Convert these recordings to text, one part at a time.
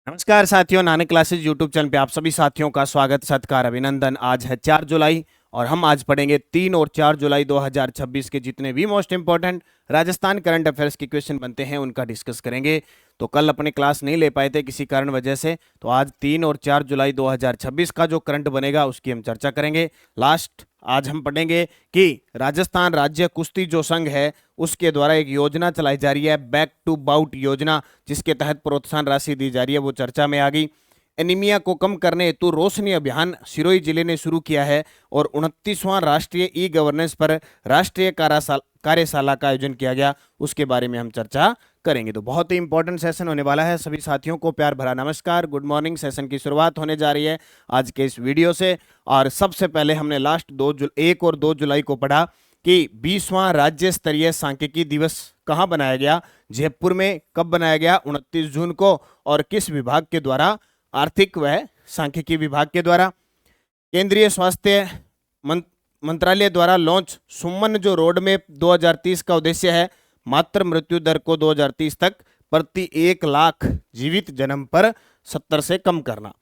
नमस्कार साथियों, Nanak classes YouTube channel पे आप सभी साथियों का स्वागत, सत्कार, अभिनंदन। आज है 4 जुलाई और हम आज पढ़ेंगे 3 और 4 जुलाई 2026 के जितने भी most important Rajasthan current affairs के क्वेश्चन बनते हैं उनका डिस्कस करेंगे। तो कल अपने क्लास नहीं ले पाए थे किसी कारण वजह से, तो आज 3 और 4 जुलाई 2026 का जो करंट बनेगा उसकी हम चर्चा करेंगे। लास्ट आज हम पढ़ेंगे कि राजस्थान राज्य कुश्ती जो संघ है उसके द्वारा एक योजना चलाई जा रही है, बैक टू बाउट योजना, जिसके तहत प्रोत्साहन राशि दी जा रही है, वो चर्चा में आ गई। एनीमिया को कम करने हेतु रोशनी अभियान सिरोही जिले ने शुरू किया है और 29वां राष्ट्रीय ई गवर्नेंस पर राष्ट्रीय कार्यशाला का आयोजन किया गया, उसके बारे में हम चर्चा करेंगे। तो बहुत ही इंपॉर्टेंट सेशन होने वाला है। सभी साथियों को प्यार भरा नमस्कार, गुड मॉर्निंग। सेशन की शुरुआत होने जा रही है आज के इस वीडियो से। और सबसे पहले हमने लास्ट 1 और 2 जुलाई को पढ़ा कि 20वां राज्य स्तरीय सांख्यिकी दिवस कहाँ बनाया गया, जयपुर में। कब बनाया गया? 29 जून को। और किस विभाग के द्वारा? आर्थिक व सांख्यिकी विभाग के द्वारा। केंद्रीय स्वास्थ्य मंत्रालय द्वारा लॉन्च सुमन जो रोड मैप 2030 का उद्देश्य है मातृ मृत्यु दर को 2030 तक प्रति 1 लाख जीवित जन्म पर 70 से कम करना।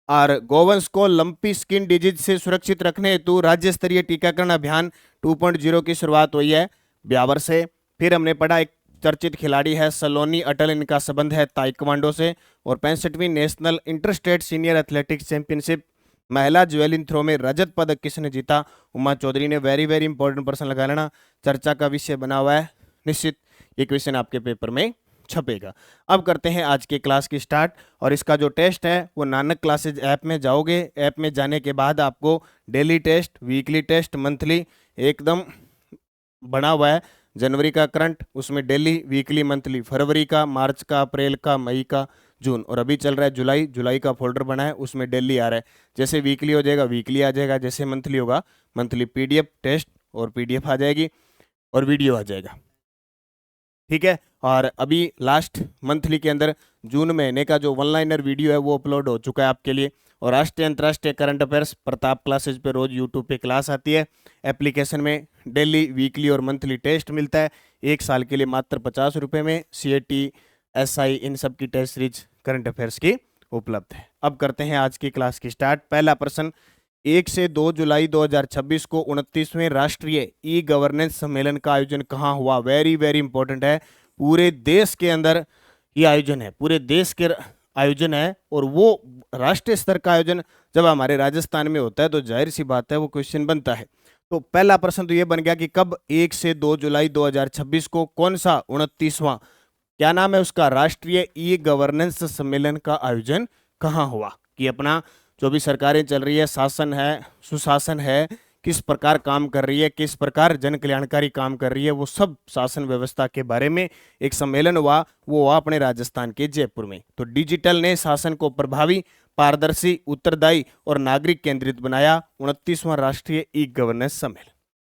और गोवंश को लंपी स्किन डिजीज से सुरक्षित रखने हेतु राज्य स्तरीय टीकाकरण अभियान 2.0 की शुरुआत हुई है ब्यावर से। फिर हमने पढ़ा एक चर्चित खिलाड़ी है सलोनी अटल, इनका संबंध है ताइक्वांडो से। और 65वीं national interstate senior athletics championship महिला ज्वेलिन थ्रो में रजत पदक किसने जीता? उमा चौधरी ने। वेरी वेरी इंपॉर्टेंट पर्सन लगा लेना, चर्चा का विषय बना हुआ है, निश्चित ये क्वेश्चन आपके पेपर में छपेगा। अब करते हैं आज के क्लास की स्टार्ट। और इसका जो टेस्ट है वो नानक क्लासेज ऐप में जाओगे, ऐप में जाने के बाद आपको daily test, weekly test, monthly एकदम बना हुआ है। जनवरी का करंट, उसमें डेली, वीकली, मंथली, फरवरी का, मार्च का, अप्रैल का, मई का, जून, और अभी चल रहा है जुलाई। जुलाई का फोल्डर बना है, उसमें डेली आ रहा है। जैसे वीकली हो जाएगा वीकली आ जाएगा, जैसे मंथली होगा मंथली। पीडीएफ टेस्ट और पीडीएफ आ जाएगी और वीडियो आ जाएगा, ठीक है। और अभी लास्ट मंथली के अंदर जून महीने का जो 1 लाइनर वीडियो है वो अपलोड हो चुका है आपके लिए। और राष्ट्रीय अंतर्राष्ट्रीय करंट अफेयर्स प्रताप क्लासेज पे रोज यूट्यूब पे क्लास आती है। एप्लीकेशन में डेली, वीकली और मंथली टेस्ट मिलता है 1 साल के लिए मात्र 50 रुपये में। CAT, SI इन सब की टेस्ट सीरीज करंट अफेयर्स की उपलब्ध है। अब करते हैं आज की क्लास की स्टार्ट। पहला प्रश्न, 1 से 2 जुलाई 2026 को 29वें राष्ट्रीय ई गवर्नेंस सम्मेलन का आयोजन कहाँ हुआ? वेरी वेरी इंपॉर्टेंट है। पूरे देश के अंदर ये आयोजन है, पूरे देश के आयोजन है। और वो राष्ट्रीय स्तर का आयोजन जब हमारे राजस्थान में होता है तो जाहिर सी बात है वो क्वेश्चन बनता है। तो पहला प्रश्न तो ये बन गया कि कब 1 से 2 जुलाई 2026 को कौन सा 29वां, क्या नाम है उसका, राष्ट्रीय ई गवर्नेंस सम्मेलन का आयोजन कहाँ हुआ? कि अपना जो भी सरकारें चल रही है, शासन है, सुशासन है, किस प्रकार काम कर रही है, किस प्रकार जन कल्याणकारी काम कर रही है, वो सब शासन व्यवस्था के बारे में एक सम्मेलन हुआ। वो हुआ अपने राजस्थान के जयपुर में। तो डिजिटल ने शासन को प्रभावी, पारदर्शी, उत्तरदायी और नागरिक केंद्रित बनाया। 29वां राष्ट्रीय ई गवर्नेंस सम्मेलन।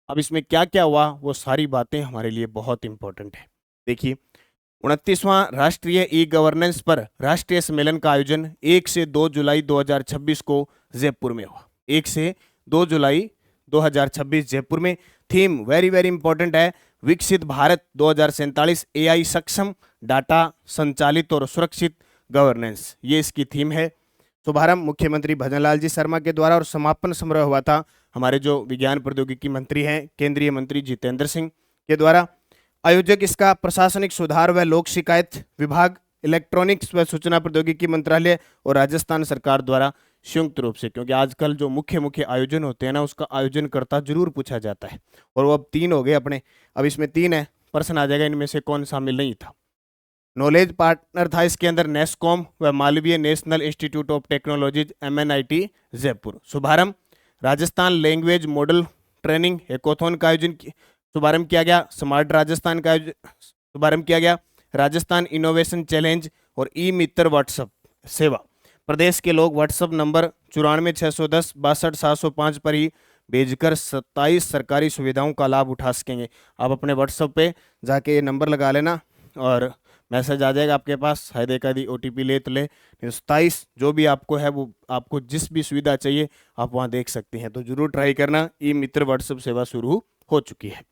अब इसमें क्या क्या हुआ वो सारी बातें हमारे लिए बहुत इंपॉर्टेंट है। देखिए, 29वां राष्ट्रीय ई गवर्नेंस पर राष्ट्रीय सम्मेलन का आयोजन 1 से 2 जुलाई 2026 को जयपुर में हुआ। 1 से 2 जुलाई 2026 जयपुर में। थीम वेरी वेरी इंपॉर्टेंट है, विकसित भारत 2047, AI सक्षम, डाटा संचालित और सुरक्षित गवर्नेंस, ये इसकी थीम है। शुभारंभ मुख्यमंत्री भजनलाल जी शर्मा के द्वारा और समापन समारोह हुआ था हमारे जो विज्ञान प्रौद्योगिकी मंत्री हैं, केंद्रीय मंत्री जितेंद्र सिंह के द्वारा। आयोजक इसका प्रशासनिक सुधार व लोक शिकायत विभाग, इलेक्ट्रॉनिक्स व सूचना प्रौद्योगिकी मंत्रालय और राजस्थान सरकार द्वारा संयुक्त रूप से। क्योंकि आजकल जो मुख्य मुख्य आयोजन होते हैं ना, उसका आयोजनकर्ता जरूर पूछा जाता है। और वो अब 3 हो गए अपने, अब इसमें 3 है, प्रश्न आ जाएगा इनमें से कौन शामिल नहीं था। नॉलेज पार्टनर था इसके अंदर नेस्कॉम व Malaviya national institute of technology MNIT Jaipur. शुभारंभ Rajasthan language model training hackathon का आयोजन शुभारंभ किया गया। स्मार्ट राजस्थान का शुभारंभ किया गया। राजस्थान इनोवेशन चैलेंज और ई मित्र व्हाट्सएप सेवा। प्रदेश के लोग व्हाट्सएप नंबर 94 610 62 705 पर ही भेजकर 27 सरकारी सुविधाओं का लाभ उठा सकेंगे। आप अपने व्हाट्सएप पे जाके ये नंबर लगा लेना और मैसेज आ जाएगा आपके पास, शायद एक आदि OTP ले तो ले। 27 जो भी आपको है वो आपको जिस भी सुविधा चाहिए आप वहाँ देख सकते हैं, तो जरूर ट्राई करना। ई मित्र व्हाट्सएप सेवा शुरू हो चुकी है।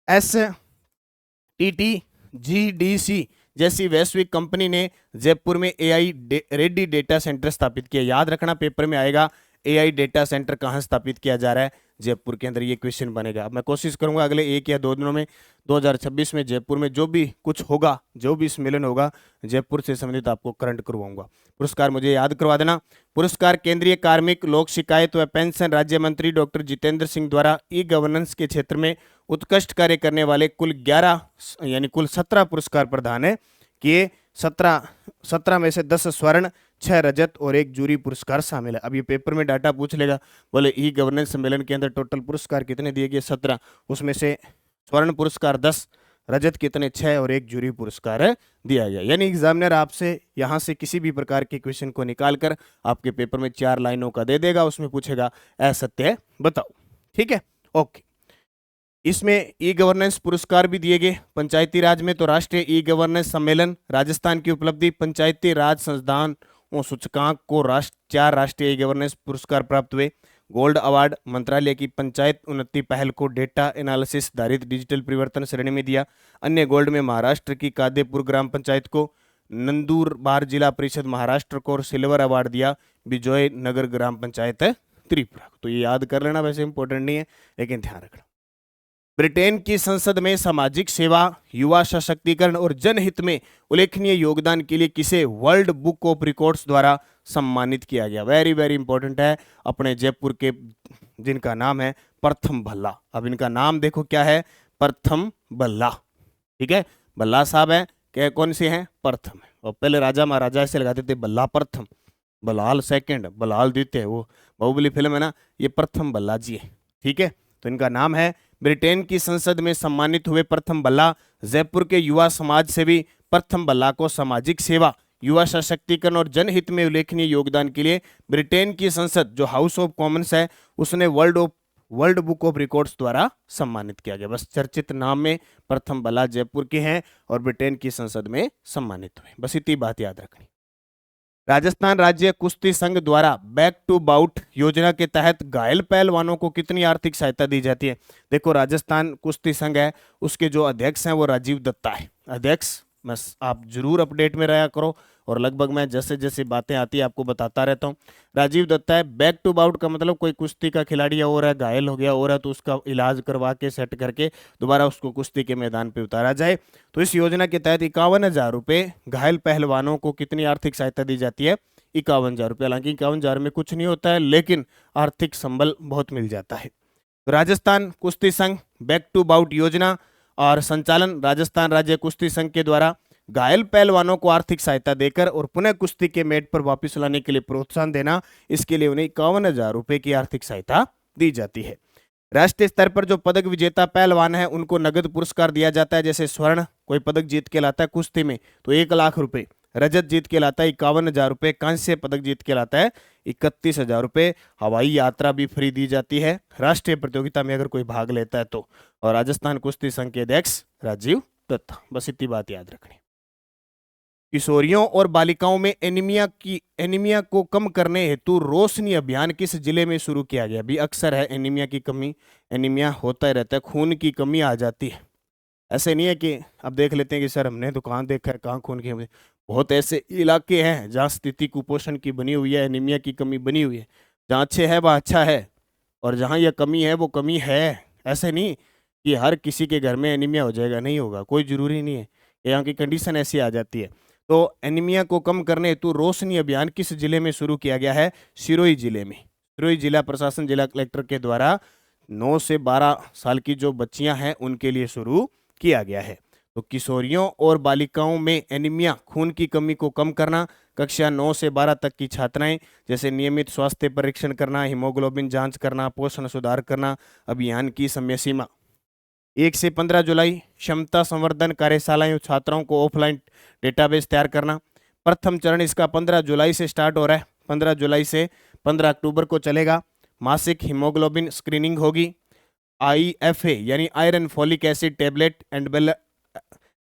STT GDC जैसी वैश्विक कंपनी ने जयपुर में एआई रेड्डी डेटा सेंटर स्थापित किया। याद रखना पेपर में आएगा एआई डेटा सेंटर कहाँ स्थापित किया जा रहा है, जयपुर के अंदर, ये क्वेश्चन बनेगा। अब मैं कोशिश करूंगा अगले 1 या 2 दिनों में 2026 में जयपुर में जो भी कुछ होगा, जो भी सम्मेलन होगा, जयपुर से संबंधित आपको करंट करवाऊंगा। पुरस्कार मुझे याद करवा देना। पुरस्कार केंद्रीय कार्मिक, लोक शिकायत व पेंशन राज्य मंत्री डॉक्टर जितेंद्र सिंह द्वारा ई गवर्नेंस के क्षेत्र में उत्कृष्ट कार्य करने वाले कुल 17 पुरस्कार प्रदान है कि 17 में से 10 स्वर्ण, 6 रजत और 1 जूरी पुरस्कार शामिल है। अब ये पेपर में डाटा पूछ लेगा, बोले ई गवर्नेंस सम्मेलन के अंदर टोटल पुरस्कार कितने दिए गए, 17, उसमें से स्वर्ण पुरस्कार 10, रजत कितने, 6 और 1 जूरी पुरस्कार दिया गया। यानी एग्जामिनर आपसे यहाँ से किसी भी प्रकार के क्वेश्चन को निकालकर आपके पेपर में 4 लाइनों का दे देगा, उसमें पूछेगा असत्य बताओ। ठीक है, ओके। इसमें ई गवर्नेंस पुरस्कार भी दिए गए। पंचायती राज में तो राष्ट्रीय ई गवर्नेंस सम्मेलन, राजस्थान की उपलब्धि, पंचायती राज संस्थानों सूचकांक को 4 राष्ट्रीय ई गवर्नेंस पुरस्कार प्राप्त हुए। गोल्ड अवार्ड मंत्रालय की पंचायत उन्नति पहल को डेटा एनालिसिस आधारित डिजिटल परिवर्तन श्रेणी में दिया। अन्य गोल्ड में महाराष्ट्र की कादेपुर ग्राम पंचायत को, नंदुरबार जिला परिषद महाराष्ट्र को और सिल्वर अवार्ड दिया विजय नगर ग्राम पंचायत त्रिपुरा। तो ये याद कर लेना, वैसे इंपॉर्टेंट नहीं है लेकिन ध्यान रखना। ब्रिटेन की संसद में सामाजिक सेवा, युवा सशक्तिकरण और जनहित में उल्लेखनीय योगदान के लिए किसे वर्ल्ड बुक ऑफ रिकॉर्ड्स द्वारा सम्मानित किया गया। वेरी वेरी इंपॉर्टेंट है, अपने जयपुर के जिनका नाम है प्रथम भल्ला। अब इनका नाम देखो क्या है, प्रथम भल्ला। ठीक है, भल्ला साहब है, क्या कौन से हैं, प्रथम है। और पहले राजा महाराजा ऐसे लगाते थे, भल्ला प्रथम, बलाल सेकंड, बलाल द्वितीय, वो बाहुबली फिल्म है ना, ये प्रथम भल्ला जी है। ठीक है, तो इनका नाम है। ब्रिटेन की संसद में सम्मानित हुए प्रथम भल्ला। जयपुर के युवा समाज सेवी प्रथम भल्ला को सामाजिक सेवा, युवा सशक्तिकरण और जनहित में उल्लेखनीय योगदान के लिए ब्रिटेन की संसद जो हाउस ऑफ कॉमन्स है उसने वर्ल्ड बुक ऑफ रिकॉर्ड्स द्वारा सम्मानित किया गया। बस चर्चित नाम में प्रथम भल्ला जयपुर के हैं और ब्रिटेन की संसद में सम्मानित हुए, बस इतनी बात याद रखनी। राजस्थान राज्य कुश्ती संघ द्वारा बैक टू बाउट योजना के तहत घायल पहलवानों को कितनी आर्थिक सहायता दी जाती है। देखो, राजस्थान कुश्ती संघ है, उसके जो अध्यक्ष हैं वो राजीव दत्ता है। अध्यक्ष बस आप जरूर अपडेट में रहा करो और लगभग मैं जैसे जैसे बातें आती है आपको बताता रहता हूँ। राजीव दत्ता है। बैक टू बाउट का मतलब कोई कुश्ती का खिलाड़ी और है, घायल हो गया और है, तो उसका इलाज करवा के सेट करके दोबारा उसको कुश्ती के मैदान पे उतारा जाए। तो इस योजना के तहत 51,000 रुपये घायल पहलवानों को कितनी आर्थिक सहायता दी जाती है, 51,000 रुपये। हालांकि 51,000 में कुछ नहीं होता है लेकिन आर्थिक संबल बहुत मिल जाता है। राजस्थान कुश्ती संघ बैक टू बाउट योजना और संचालन राजस्थान राज्य कुश्ती संघ के द्वारा घायल पहलवानों को आर्थिक सहायता देकर और पुनः कुश्ती के मैट पर वापस लाने के लिए प्रोत्साहन देना, इसके लिए उन्हें 51,000 रुपये की आर्थिक सहायता दी जाती है। राष्ट्रीय स्तर पर जो पदक विजेता पहलवान है उनको नगद पुरस्कार दिया जाता है। जैसे स्वर्ण कोई पदक जीत के लाता है कुश्ती में तो 1 लाख रुपए, रजत जीत के लाता है 51,000 रुपये, कांस्य पदक जीत के लाता है 31,000 रुपये। हवाई यात्रा भी फ्री दी जाती है राष्ट्रीय प्रतियोगिता में अगर कोई भाग लेता है तो। और राजस्थान कुश्ती संघ के अध्यक्ष राजीव दत्ता, बस इतनी बात याद रखनी। किशोरियों और बालिकाओं में एनीमिया को कम करने हेतु रोशनी अभियान किस जिले में शुरू किया गया। भी अक्सर है एनीमिया की कमी, एनीमिया होता ही रहता है, खून की कमी आ जाती है। ऐसे नहीं है कि अब देख लेते हैं कि सर हमने तो कहाँ देखा है, कहाँ खून की, बहुत ऐसे इलाके हैं जहाँ स्थिति कुपोषण की बनी हुई है, एनीमिया की कमी बनी हुई है। जहाँ अच्छे है वह अच्छा है और जहाँ यह कमी है वो कमी है। ऐसे नहीं कि हर किसी के घर में एनीमिया हो जाएगा, नहीं होगा, कोई जरूरी नहीं है, यहाँ की कंडीशन ऐसी आ जाती है। तो एनीमिया को कम करने हेतु रोशनी अभियान किस जिले में शुरू किया गया है, सिरोही जिले में। सिरोही जिला प्रशासन जिला कलेक्टर के द्वारा 9 से 12 साल की जो बच्चियां हैं उनके लिए शुरू किया गया है। तो किशोरियों और बालिकाओं में एनीमिया खून की कमी को कम करना, कक्षा 9 से 12 तक की छात्राएं जैसे नियमित स्वास्थ्य परीक्षण करना, हीमोग्लोबिन जांच करना, पोषण सुधार करना। अभियान की समय सीमा 1 से 15 जुलाई, क्षमता संवर्धन कार्यशालाएं छात्राओं को ऑफलाइन डेटाबेस तैयार करना। प्रथम चरण इसका 15 जुलाई से स्टार्ट हो रहा है, 15 जुलाई से 15 अक्टूबर को चलेगा। मासिक हीमोग्लोबिन स्क्रीनिंग होगी। IFA यानी iron folic acid tablet and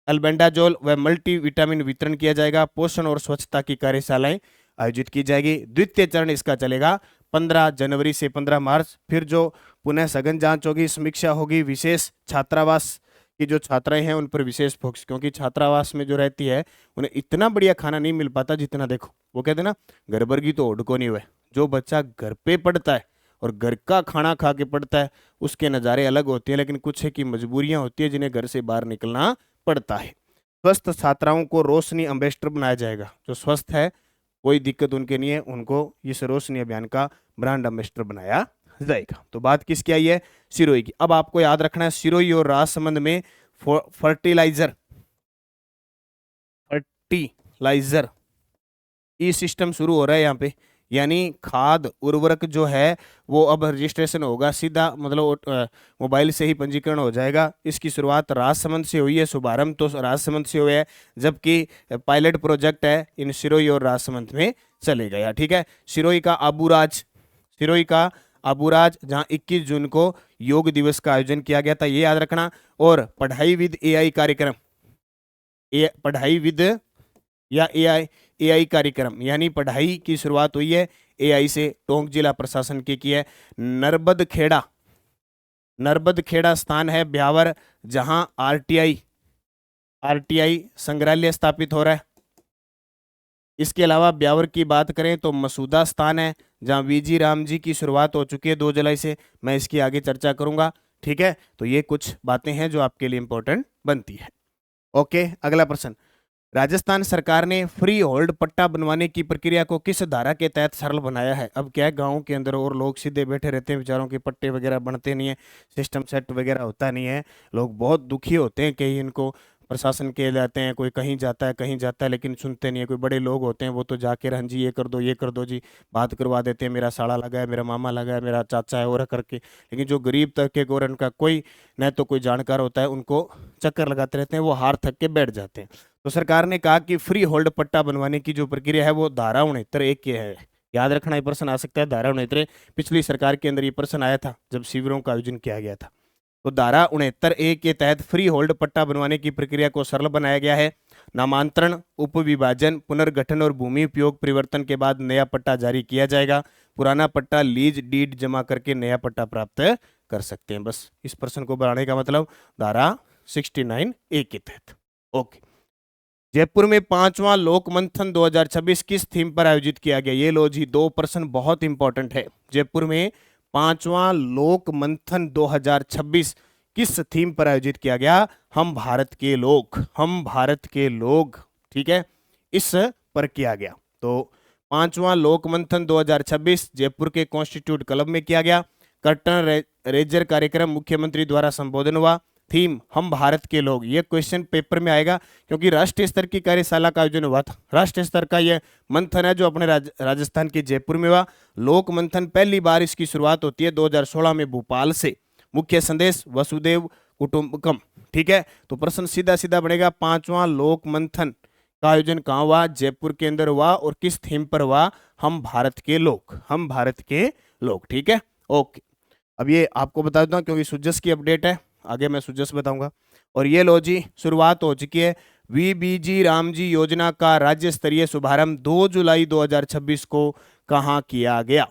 albendazole व मल्टीविटामिन वितरण किया जाएगा। पोषण और स्वच्छता की कार्यशालाएं आयोजित की जाएगी। द्वितीय चरण इसका चलेगा 15 जनवरी से 15 मार्च। फिर जो पुनः सघन जांच होगी, समीक्षा होगी, विशेष छात्रावास कि जो छात्राएं हैं उन पर विशेष फोकस, क्योंकि छात्रावास में जो रहती है उन्हें इतना बढ़िया खाना नहीं मिल पाता जितना, देखो वो कहते हैं ना, घर भर की तो ओढ़ को नहीं हुए। जो बच्चा घर पे पढ़ता है और घर का खाना खा के पढ़ता है उसके नज़ारे अलग होते हैं, लेकिन कुछ है कि मजबूरियां होती है जिन्हें घर से बाहर निकलना पड़ता है। स्वस्थ छात्राओं को रोशनी एम्बेसडर बनाया जाएगा। जो स्वस्थ है, कोई दिक्कत उनके नहीं है, उनको इस रोशनी अभियान का ब्रांड एम्बेसडर बनाया जाएगा। तो बात किसकी आई है? सिरोही की। अब आपको याद रखना है सिरोही और राजसमंद में फर्टिलाइजर ई सिस्टम शुरू हो रहा है यहाँ पे, यानी खाद उर्वरक जो है वो अब रजिस्ट्रेशन होगा सीधा, मतलब मोबाइल से ही पंजीकरण हो जाएगा। इसकी शुरुआत राजसमंद से हुई है, शुभारंभ तो राजसमंद से हुआ है, जबकि पायलट प्रोजेक्ट है इन सिरोही और राजसमंद में चलेगा यार, ठीक है। सिरोही का आबूराज जहां 21 जून को योग दिवस का आयोजन किया गया था, ये याद रखना। और पढ़ाई विद एआई कार्यक्रम, पढ़ाई विद या एआई कार्यक्रम, यानी पढ़ाई की शुरुआत हुई है एआई से, टोंक जिला प्रशासन की है। नर्बद खेड़ा स्थान है ब्यावर, जहां आरटीआई संग्रहालय स्थापित हो रहा है। इसके अलावा ब्यावर की बात करें तो मसूदा स्थान है जहां वीजी राम जी की शुरुआत हो चुकी है 2 जुलाई से, मैं इसकी आगे चर्चा करूंगा, ठीक है। तो ये कुछ बातें हैं जो आपके लिए इंपॉर्टेंट बनती है। ओके, अगला प्रश्न, राजस्थान सरकार ने फ्री होल्ड पट्टा बनवाने की प्रक्रिया को किस धारा के तहत सरल बनाया है? अब क्या है, गाँव के अंदर और लोग सीधे बैठे रहते हैं, बेचारों के पट्टे वगैरह बनते नहीं है, सिस्टम सेट वगैरह होता नहीं है, लोग बहुत दुखी होते हैं, कहीं इनको प्रशासन के जाते हैं, कोई कहीं जाता है लेकिन सुनते नहीं है। कोई बड़े लोग होते हैं वो तो जाके हाँ जी ये कर दो जी, बात करवा देते हैं, मेरा साला लगा है, मेरा मामा लगा है, मेरा चाचा है, और करके। लेकिन जो गरीब तबके को और उनका कोई न तो कोई जानकार होता है, उनको चक्कर लगाते रहते हैं, वो हार थक के बैठ जाते हैं। तो सरकार ने कहा कि फ्री होल्ड पट्टा बनवाने की जो प्रक्रिया है वो धारा 69 की है। याद रखना, ये प्रश्न आ सकता है, धारा 69 पिछली सरकार के अंदर ये प्रश्न आया था जब शिविरों का आयोजन किया गया था। तो धारा 69A के तहत फ्री होल्ड पट्टा बनवाने की प्रक्रिया को सरल बनाया गया है। नामांतरण, उपविभाजन, पुनर्गठन और भूमि उपयोग परिवर्तन के बाद नया पट्टा जारी किया जाएगा। पुराना पट्टा लीज डीड जमा करके नया पट्टा प्राप्त कर सकते हैं। बस इस प्रश्न को बनाने का मतलब धारा 69A के तहत। ओके, जयपुर में 5वां लोक मंथन 2026 किस थीम पर आयोजित किया गया? ये लो जी, 2 प्रश्न बहुत इंपॉर्टेंट है। जयपुर में 5वां लोक मंथन 2026 किस थीम पर आयोजित किया गया? हम भारत के लोग, ठीक है, इस पर किया गया। तो 5वां लोक मंथन 2026 जयपुर के कॉन्स्टिट्यूट क्लब में किया गया। कर्टन रेजर कार्यक्रम मुख्यमंत्री द्वारा संबोधन हुआ। थीम हम भारत के लोग, ये क्वेश्चन पेपर में आएगा क्योंकि राष्ट्रीय स्तर की कार्यशाला का आयोजन हुआ था। राष्ट्रीय स्तर का यह मंथन है जो अपने राजस्थान के जयपुर में हुआ। लोक मंथन पहली बार इसकी शुरुआत होती है 2016 में भोपाल से। मुख्य संदेश वसुदेव कुटुंबकम, ठीक है। तो प्रश्न सीधा सीधा बनेगा, 5वां लोक मंथन का आयोजन कहाँ हुआ? जयपुर के अंदर हुआ। और किस थीम पर हुआ? हम भारत के लोग, ठीक है। ओके, अब ये आपको बता देता हूँ क्योंकि सुजस की अपडेट है, आगे मैं सुजस बताऊंगा। और ये लो जी, शुरुआत हो चुकी है वीबीजी रामजी योजना का राज्य स्तरीय शुभारंभ 2 जुलाई 2026 को कहाँ किया गया?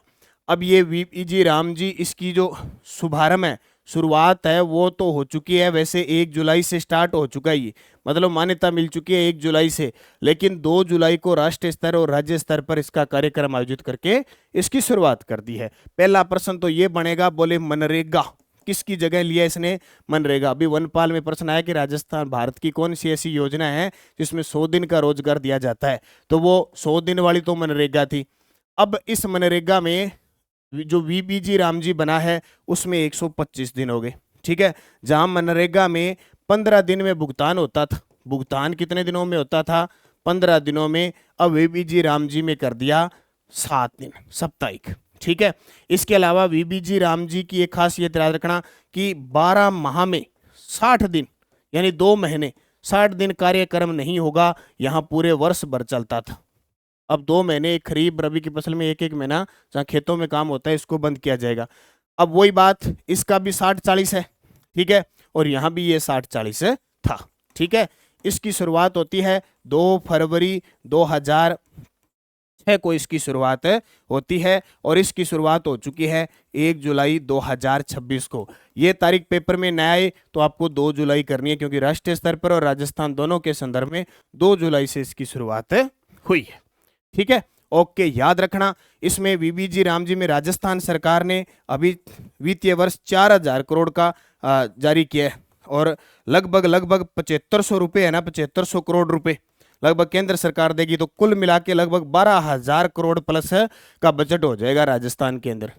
अब ये वीबीजी रामजी, इसकी जो शुभारंभ है, शुरुआत है, वो तो हो चुकी है, वैसे 1 जुलाई से स्टार्ट हो चुका है, ये मतलब मान्यता मिल चुकी है 1 जुलाई से, लेकिन 2 जुलाई को राष्ट्रीय स्तर और राज्य स्तर पर इसका कार्यक्रम आयोजित करके इसकी शुरुआत कर दी है। पहला प्रश्न तो ये बनेगा, बोले मनरेगा किसकी जगह लिया इसने? मनरेगा। अभी वनपाल में प्रश्न आया कि राजस्थान भारत की कौन सी ऐसी योजना है जिसमें 100 दिन का रोजगार दिया जाता है, तो वो 100 दिन वाली तो मनरेगा थी। अब इस मनरेगा में जो वीबीजी रामजी बना है उसमें 125 दिन हो गए, ठीक है। जहां मनरेगा में 15 दिन में भुगतान होता था, भुगतान कितने दिनों में होता था? 15 दिनों में। अब वीबीजी रामजी में कर दिया 7 दिन, साप्ताहिक, ठीक है। इसके अलावा वीबीजी रामजी की एक खासियत याद रखना कि 12 माह में 60 दिन यानी 2 महीने 60 दिन कार्यक्रम नहीं होगा, यहाँ पूरे वर्ष भर चलता था। अब 2 महीने खरीफ रबी की फसल में एक महीना जहाँ खेतों में काम होता है इसको बंद किया जाएगा। अब वही बात, इसका भी 60-40 है, ठीक है, और यहाँ भी ये 60-40 था, ठीक है। इसकी शुरुआत होती है 2 फरवरी 6 को इसकी शुरुआत होती है और इसकी शुरुआत हो चुकी है 1 जुलाई 2026 को। ये तारीख पेपर में न आए तो आपको 2 जुलाई करनी है, क्योंकि राष्ट्रीय स्तर पर और राजस्थान दोनों के संदर्भ में 2 जुलाई से इसकी शुरुआत हुई है। ठीक है, ओके, याद रखना। इसमें वीबीजी रामजी में राजस्थान सरकार ने अभी वित्तीय वर्ष 4000 करोड़ का जारी किया है और लगभग 7500 रुपए है ना, 7500 करोड़ रुपए लगभग केंद्र सरकार देगी, तो कुल मिला के लगभग 12,000 करोड़ प्लस का बजट हो जाएगा राजस्थान के अंदर।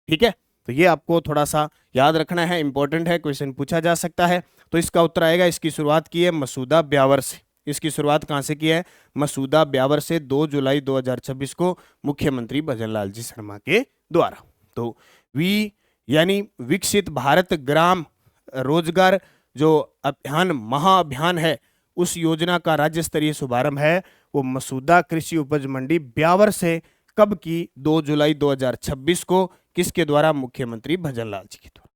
ठीक है, तो ये आपको थोड़ा सा याद रखना है, इंपॉर्टेंट है, क्वेश्चन पूछा जा सकता है। तो इसका उत्तर आएगा, इसकी शुरुआत की है मसूदा ब्यावर से। इसकी शुरुआत कहां से की है? मसूदा ब्यावर से 2 जुलाई 2026 को मुख्यमंत्री भजनलाल जी शर्मा के द्वारा। तो वी यानी विकसित भारत ग्राम रोजगार जो अभियान महाअभियान है, उस योजना का राज्य स्तरीय शुभारंभ है वो मसूदा कृषि उपज मंडी ब्यावर से कब की? 2 जुलाई 2026 को। किसके द्वारा? मुख्यमंत्री भजनलाल जी के द्वारा।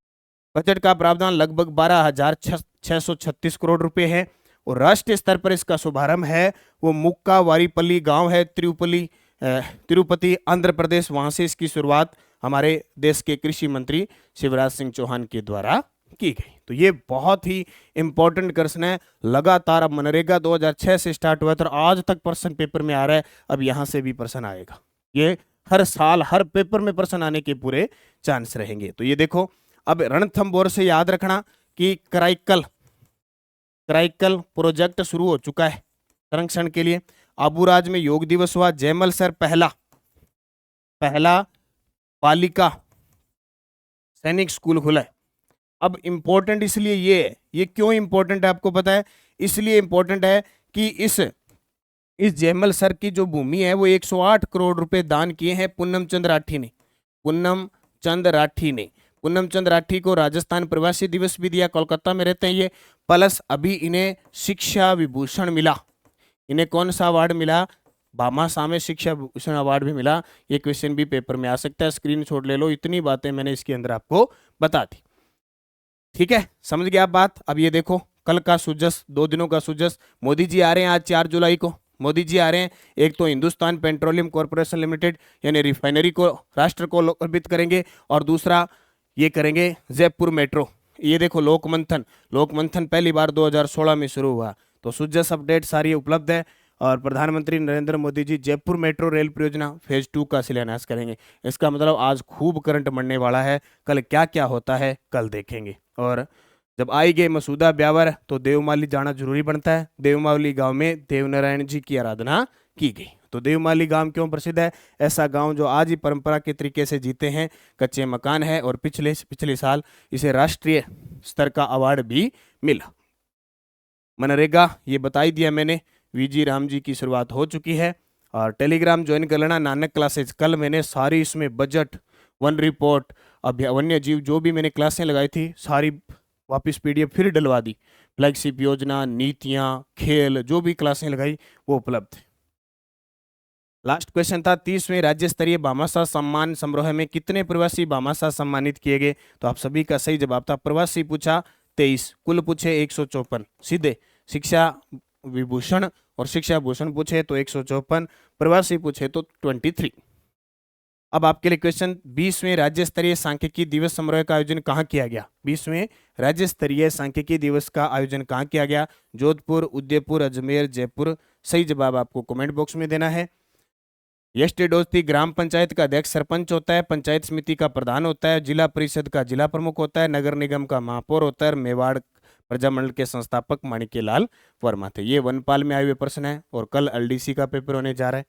बजट का प्रावधान लगभग 12,636 करोड़ रुपए है और राष्ट्रीय स्तर पर इसका शुभारंभ है वो मुक्का वारीपल्ली गांव है, तिरुपति आंध्र प्रदेश। वहां से इसकी शुरुआत हमारे देश के कृषि मंत्री शिवराज सिंह चौहान के द्वारा की गई। तो ये बहुत ही इंपॉर्टेंट क्वेश्चन है। लगातार अब मनरेगा 2006 से स्टार्ट हुआ था और आज तक प्रश्न पेपर में आ रहा है, अब यहां से भी प्रश्न आएगा। ये हर साल हर पेपर में प्रश्न आने के पूरे चांस रहेंगे। तो ये देखो, अब रणथंभौर से याद रखना कि कराईकल प्रोजेक्ट शुरू हो चुका है संरक्षण के लिए। अबुराज में योग दिवस हुआ। जयमल सर पहला बालिका सैनिक स्कूल खुला है। अब इंपॉर्टेंट इसलिए ये क्यों इंपॉर्टेंट है आपको पता है? इसलिए इंपॉर्टेंट है कि इस जयमल सर की जो भूमि है वो 108 करोड़ रुपए दान किए हैं पूनम चंद राठी को राजस्थान प्रवासी दिवस भी दिया, कोलकाता में रहते हैं ये। प्लस अभी इन्हें शिक्षा विभूषण मिला। इन्हें कौन सा अवार्ड मिला? भामाशाह शिक्षा विभूषण अवार्ड भी मिला। ये क्वेश्चन भी पेपर में आ सकता है, स्क्रीनशॉट ले लो। इतनी बातें मैंने इसके अंदर आपको बता दी। ठीक है, समझ गया आप बात। अब ये देखो, कल का सुजस, 2 दिनों का सुजस, मोदी जी आ रहे हैं आज 4 जुलाई को। मोदी जी आ रहे हैं, एक तो हिंदुस्तान पेट्रोलियम कॉर्पोरेशन लिमिटेड यानी रिफाइनरी को राष्ट्र को अर्पित करेंगे और दूसरा ये करेंगे जयपुर मेट्रो। ये देखो लोकमंथन पहली बार 2016 में शुरू हुआ। तो सुजस अपडेट सारी उपलब्ध है और प्रधानमंत्री नरेंद्र मोदी जी जयपुर मेट्रो रेल परियोजना फेज 2 का शिलान्यास करेंगे। इसका मतलब आज खूब करंट बढ़ने वाला है। कल क्या क्या होता है कल देखेंगे। और जब आई गए मसूदा ब्यावर तो देवमाली जाना जरूरी बनता है। देवमाली गांव में देवनारायण जी की आराधना की गई। तो देवमाली गांव क्यों प्रसिद्ध है? ऐसा गांव जो आज ही परंपरा के तरीके से जीते हैं, कच्चे मकान है और पिछले साल इसे राष्ट्रीय स्तर का अवार्ड भी मिला। मनरेगा ये बता ही दिया मैंने, वीजी राम जी की शुरुआत हो चुकी है। और टेलीग्राम ज्वाइन कर लेना, नानक क्लासेज। कल मैंने सारी इसमें बजट, वन रिपोर्ट, वन्य जीव जो भी मैंने क्लासें लगाई थी सारी वापस पीडीएफ फिर डलवा दी। फ्लैगशिप योजना, नीतियां, खेल, जो भी क्लासें लगाई वो उपलब्ध है। लास्ट क्वेश्चन था 30वें राज्य स्तरीय भामाशाह सम्मान समारोह में कितने प्रवासी भामाशाह सम्मानित किए गए? तो आप सभी का सही जवाब था, प्रवासी पूछा 23, कुल पूछे 154। सीधे शिक्षा विभूषण और शिक्षा भूषण पूछे तो 154, प्रवासी पूछे तो 23। अब आपके लिए क्वेश्चन, 20वें राज्य स्तरीय सांख्यिकी दिवस समारोह का आयोजन कहाँ किया गया? 20वें राज्य स्तरीय सांख्यिकी दिवस का आयोजन कहाँ किया गया? जोधपुर, उदयपुर, अजमेर, जयपुर। सही जवाब आपको कमेंट बॉक्स में देना है। यष्टिडोस्ती ग्राम पंचायत का अध्यक्ष सरपंच होता है, पंचायत समिति का प्रधान होता है, जिला परिषद का जिला प्रमुख होता है, नगर निगम का महापौर होता है। मेवाड़ प्रजामंडल के संस्थापक माणिक्यलाल वर्मा थे। ये वनपाल में आए हुए प्रश्न है और कल एलडीसी का पेपर होने जा रहा है।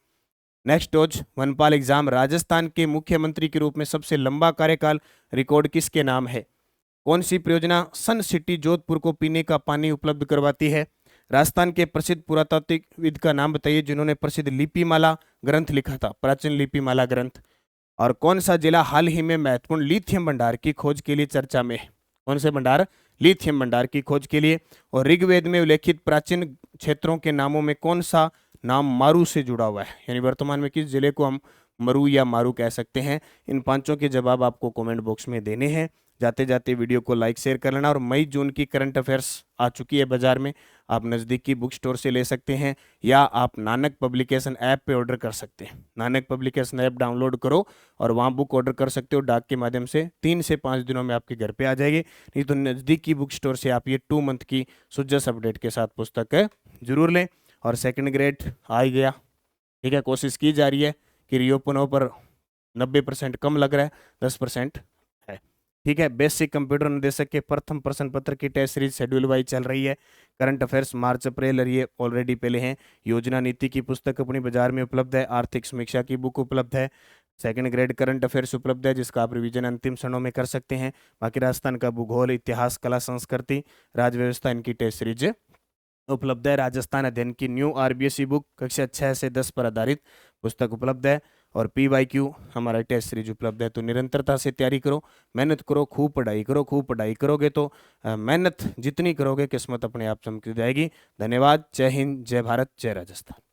नेक्स्ट डोज वनपाल एग्जाम, राजस्थान के मुख्यमंत्री के रूप में सबसे लंबा कार्यकाल रिकॉर्ड किसके नाम है? कौन सी परियोजना सन सिटी जोधपुर को पीने का पानी उपलब्ध करवाती है? राजस्थान के प्रसिद्ध पुरातात्विकविद का नाम बताइए जिन्होंने प्रसिद्ध लिपिमाला ग्रंथ लिखा था, प्राचीन लिपिमाला ग्रंथ। और कौन सा जिला हाल ही में महत्वपूर्ण लिथियम भंडार की खोज के लिए चर्चा में है? कौन से भंडार? लिथियम भंडार की खोज के लिए। और ऋग्वेद में उल्लेखित प्राचीन क्षेत्रों के नामों में कौन सा नाम मारू से जुड़ा हुआ है? यानी वर्तमान में किस जिले को हम मरु या मारू कह सकते हैं? इन पांचों के जवाब आपको कमेंट बॉक्स में देने हैं। जाते जाते वीडियो को लाइक शेयर कर लेना। और मई जून की करंट अफेयर्स आ चुकी है बाजार में, आप नज़दीकी बुक स्टोर से ले सकते हैं या आप नानक पब्लिकेशन ऐप पे ऑर्डर कर सकते हैं। नानक पब्लिकेशन ऐप डाउनलोड करो और वहाँ बुक ऑर्डर कर सकते हो डाक के माध्यम से। 3 से 5 दिनों में आपके घर पे आ जाएगी। नहीं तो नज़दीकी बुक स्टोर से आप ये 2 मंथ की सुजस अपडेट के साथ पुस्तक जरूर लें। और सेकंड ग्रेड आ ही गया, ठीक है। कोशिश की जा रही है कि रीओपन हो, पर 90% कम लग रहा है, 10% है, ठीक है। बेसिक कंप्यूटर निर्देशक के प्रथम प्रश्न पत्र की टेस्ट सीरीज शेड्यूल वाइज चल रही है। करंट अफेयर्स मार्च अप्रैल, और ये ऑलरेडी पहले हैं। योजना नीति की पुस्तक अपनी बाजार में उपलब्ध है। आर्थिक समीक्षा की बुक उपलब्ध है। सेकंड ग्रेड करंट अफेयर्स उपलब्ध है, जिसका आप रिवीजन अंतिम क्षणों में कर सकते हैं। बाकी राजस्थान का भूगोल, इतिहास, कला, संस्कृति, राज्य व्यवस्था, इनकी टेस्ट सीरीज उपलब्ध है। राजस्थान अध्ययन की न्यू आरबीएसई बुक कक्षा 6 से 10 पर आधारित पुस्तक उपलब्ध है। और पीवाईक्यू हमारा टेस्ट सीरीज उपलब्ध है। तो निरंतरता से तैयारी करो, मेहनत करो, खूब पढ़ाई करो। खूब पढ़ाई करोगे तो मेहनत जितनी करोगे किस्मत अपने आप चमक जाएगी। धन्यवाद। जय हिंद, जय भारत, जय राजस्थान।